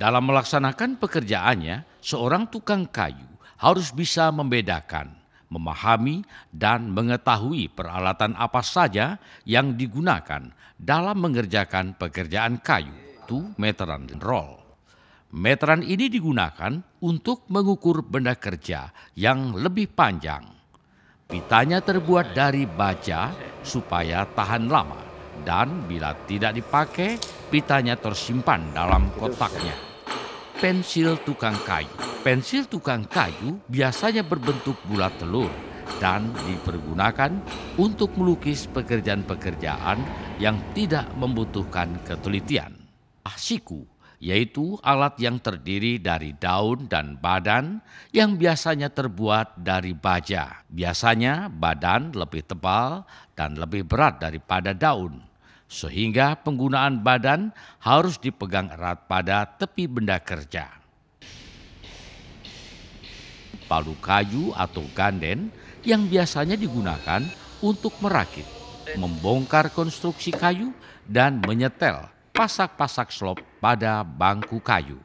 Dalam melaksanakan pekerjaannya, seorang tukang kayu harus bisa membedakan, memahami, dan mengetahui peralatan apa saja yang digunakan dalam mengerjakan pekerjaan kayu. Itu meteran roll. Meteran ini digunakan untuk mengukur benda kerja yang lebih panjang. Pitanya terbuat dari baja supaya tahan lama, dan bila tidak dipakai, pitanya tersimpan dalam kotaknya. Pensil tukang kayu. Pensil tukang kayu biasanya berbentuk bulat telur dan dipergunakan untuk melukis pekerjaan-pekerjaan yang tidak membutuhkan ketelitian. Siku, yaitu alat yang terdiri dari daun dan badan yang biasanya terbuat dari baja. Biasanya badan lebih tebal dan lebih berat daripada daun, sehingga penggunaan badan harus dipegang erat pada tepi benda kerja. Palu kayu atau ganden yang biasanya digunakan untuk merakit, membongkar konstruksi kayu, dan menyetel pasak-pasak slop pada bangku kayu.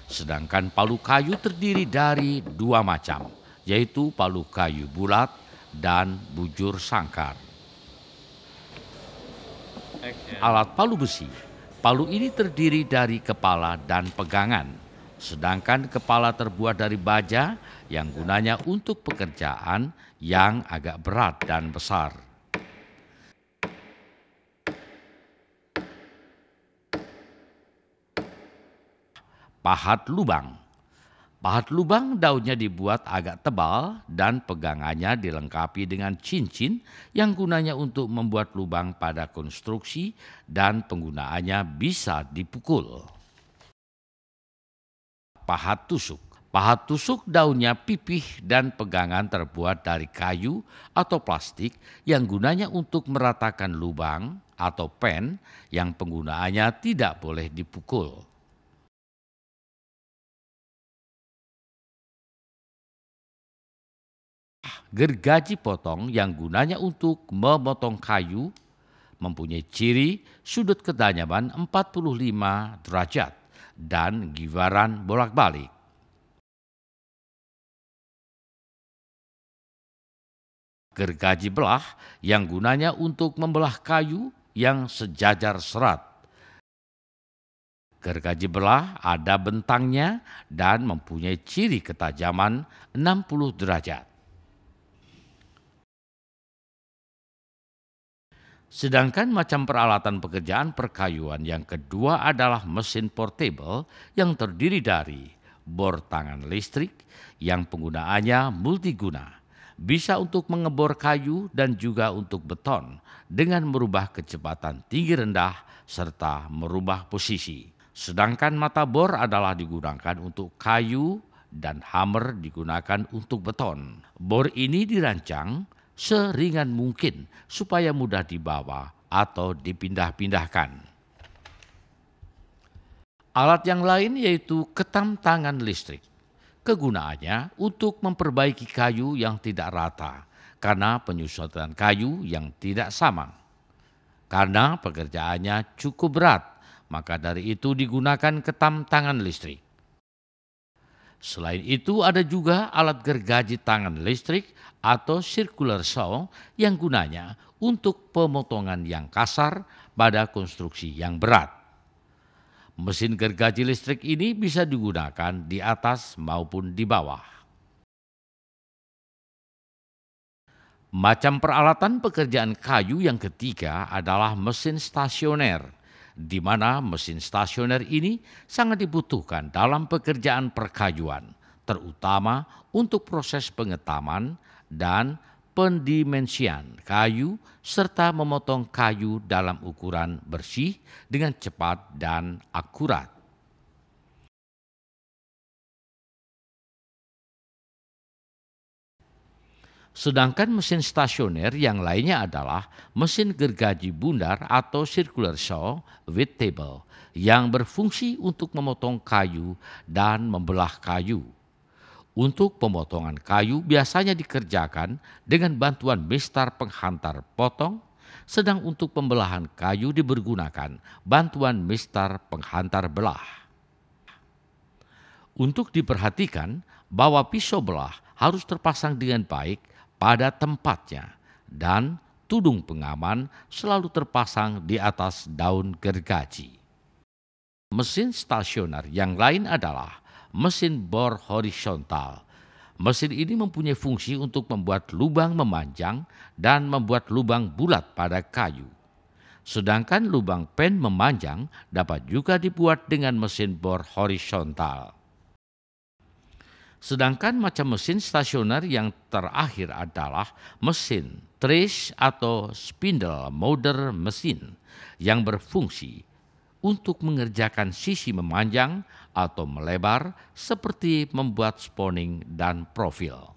Sedangkan palu kayu terdiri dari dua macam, yaitu palu kayu bulat dan bujur sangkar. Alat palu besi. Palu ini terdiri dari kepala dan pegangan, sedangkan kepala terbuat dari baja yang gunanya untuk pekerjaan yang agak berat dan besar. Pahat lubang. Pahat lubang daunnya dibuat agak tebal dan pegangannya dilengkapi dengan cincin yang gunanya untuk membuat lubang pada konstruksi dan penggunaannya bisa dipukul. Pahat tusuk. Pahat tusuk daunnya pipih dan pegangan terbuat dari kayu atau plastik yang gunanya untuk meratakan lubang atau pen yang penggunaannya tidak boleh dipukul. Gergaji potong yang gunanya untuk memotong kayu mempunyai ciri sudut ketajam 45 derajat dan gibaran bolak-balik. Gergaji belah yang gunanya untuk membelah kayu yang sejajar serat. Gergaji belah ada bentangnya dan mempunyai ciri ketajaman 60 derajat. Sedangkan macam peralatan pekerjaan perkayuan yang kedua adalah mesin portable yang terdiri dari bor tangan listrik yang penggunaannya multiguna. Bisa untuk mengebor kayu dan juga untuk beton dengan merubah kecepatan tinggi rendah serta merubah posisi. Sedangkan mata bor adalah digunakan untuk kayu dan hammer digunakan untuk beton. Bor ini dirancang seringan mungkin supaya mudah dibawa atau dipindah-pindahkan. Alat yang lain yaitu ketam tangan listrik. Kegunaannya untuk memperbaiki kayu yang tidak rata karena penyusutan kayu yang tidak sama. Karena pekerjaannya cukup berat, maka dari itu digunakan ketam tangan listrik. Selain itu ada juga alat gergaji tangan listrik atau circular saw yang gunanya untuk pemotongan yang kasar pada konstruksi yang berat. Mesin gergaji listrik ini bisa digunakan di atas maupun di bawah. Macam peralatan pekerjaan kayu yang ketiga adalah mesin stasioner, di mana mesin stasioner ini sangat dibutuhkan dalam pekerjaan perkayuan, terutama untuk proses pengetaman dan pendimensian kayu serta memotong kayu dalam ukuran bersih dengan cepat dan akurat. Sedangkan mesin stasioner yang lainnya adalah mesin gergaji bundar atau circular saw with table yang berfungsi untuk memotong kayu dan membelah kayu. Untuk pemotongan kayu biasanya dikerjakan dengan bantuan mistar penghantar potong, sedang untuk pembelahan kayu dipergunakan bantuan mistar penghantar belah. Untuk diperhatikan bahwa pisau belah harus terpasang dengan baik pada tempatnya dan tudung pengaman selalu terpasang di atas daun gergaji. Mesin stasioner yang lain adalah mesin bor horizontal. Mesin ini mempunyai fungsi untuk membuat lubang memanjang dan membuat lubang bulat pada kayu. Sedangkan lubang pen memanjang dapat juga dibuat dengan mesin bor horizontal. Sedangkan macam mesin stasioner yang terakhir adalah mesin trace atau spindle motor mesin yang berfungsi untuk mengerjakan sisi memanjang atau melebar seperti membuat spooning dan profil.